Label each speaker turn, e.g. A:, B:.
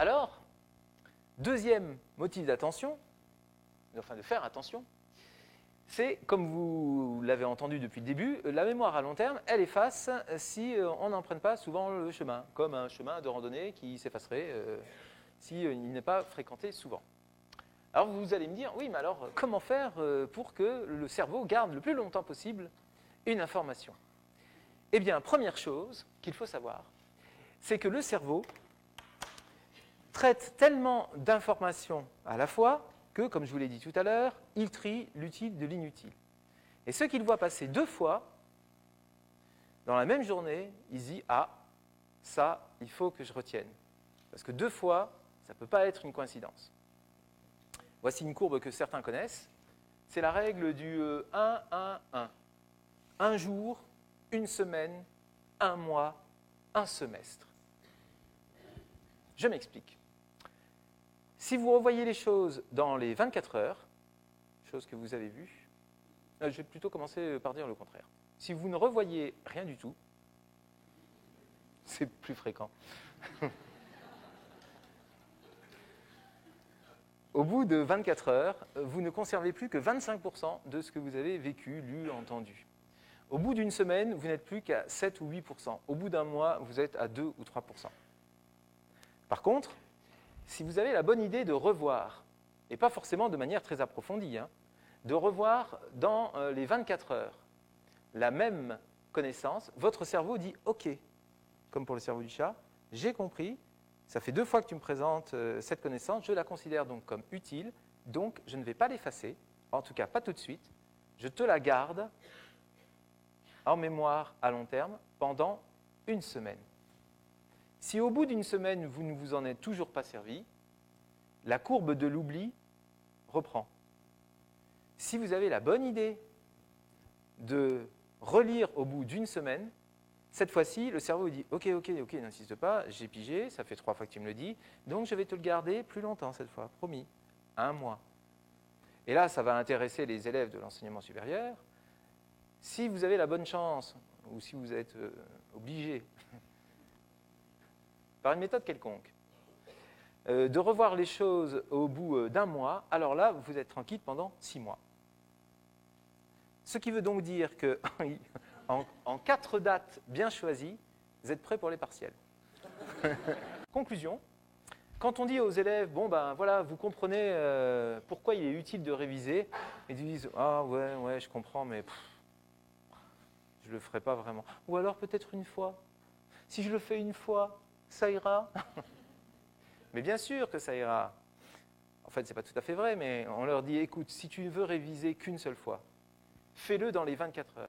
A: Alors, deuxième motif d'attention, enfin de faire attention, c'est, comme vous l'avez entendu depuis le début, la mémoire à long terme, elle efface si on n'emprunte pas souvent le chemin, comme un chemin de randonnée qui s'effacerait s'il n'est pas fréquenté souvent. Alors vous allez me dire, oui, mais alors comment faire pour que le cerveau garde le plus longtemps possible une information? Eh bien, première chose qu'il faut savoir, c'est que le cerveau traite tellement d'informations à la fois que, comme je vous l'ai dit tout à l'heure, il trie l'utile de l'inutile. Et ce qu'il voit passer 2 fois, dans la même journée, il se dit « Ah, ça, il faut que je retienne. » Parce que 2 fois, ça ne peut pas être une coïncidence. Voici une courbe que certains connaissent. C'est la règle du 1-1-1. Un jour, une semaine, un mois, un semestre. Je m'explique. Si vous revoyez les choses dans les 24 heures, chose que vous avez vue, je vais plutôt commencer par dire le contraire. Si vous ne revoyez rien du tout, c'est plus fréquent. Au bout de 24 heures, vous ne conservez plus que 25% de ce que vous avez vécu, lu, entendu. Au bout d'une semaine, vous n'êtes plus qu'à 7 ou 8%. Au bout d'un mois, vous êtes à 2 ou 3%. Par contre, si vous avez la bonne idée de revoir, et pas forcément de manière très approfondie, de revoir dans les 24 heures la même connaissance, votre cerveau dit « Ok », comme pour le cerveau du chat, « J'ai compris, ça fait 2 fois que tu me présentes cette connaissance, je la considère donc comme utile, donc je ne vais pas l'effacer, en tout cas pas tout de suite, je te la garde en mémoire à long terme pendant une semaine. » Si au bout d'une semaine, vous ne vous en êtes toujours pas servi, la courbe de l'oubli reprend. Si vous avez la bonne idée de relire au bout d'une semaine, cette fois-ci, le cerveau dit « Ok, n'insiste pas, j'ai pigé, ça fait 3 fois que tu me le dis, donc je vais te le garder plus longtemps cette fois, promis, 1 mois. » Et là, ça va intéresser les élèves de l'enseignement supérieur. Si vous avez la bonne chance, ou si vous êtes obligé, par une méthode quelconque, de revoir les choses au bout d'1 mois, alors là, vous êtes tranquille pendant 6 mois. Ce qui veut donc dire qu'en 4 dates bien choisies, vous êtes prêts pour les partiels. Conclusion, quand on dit aux élèves, bon ben voilà, vous comprenez pourquoi il est utile de réviser, ils disent, ah ouais, je comprends, mais je ne le ferai pas vraiment. Ou alors peut-être une fois. Si je le fais une fois, ça ira. Mais bien sûr que ça ira. En fait, ce n'est pas tout à fait vrai, mais on leur dit, écoute, si tu ne veux réviser qu'une seule fois, fais-le dans les 24 heures.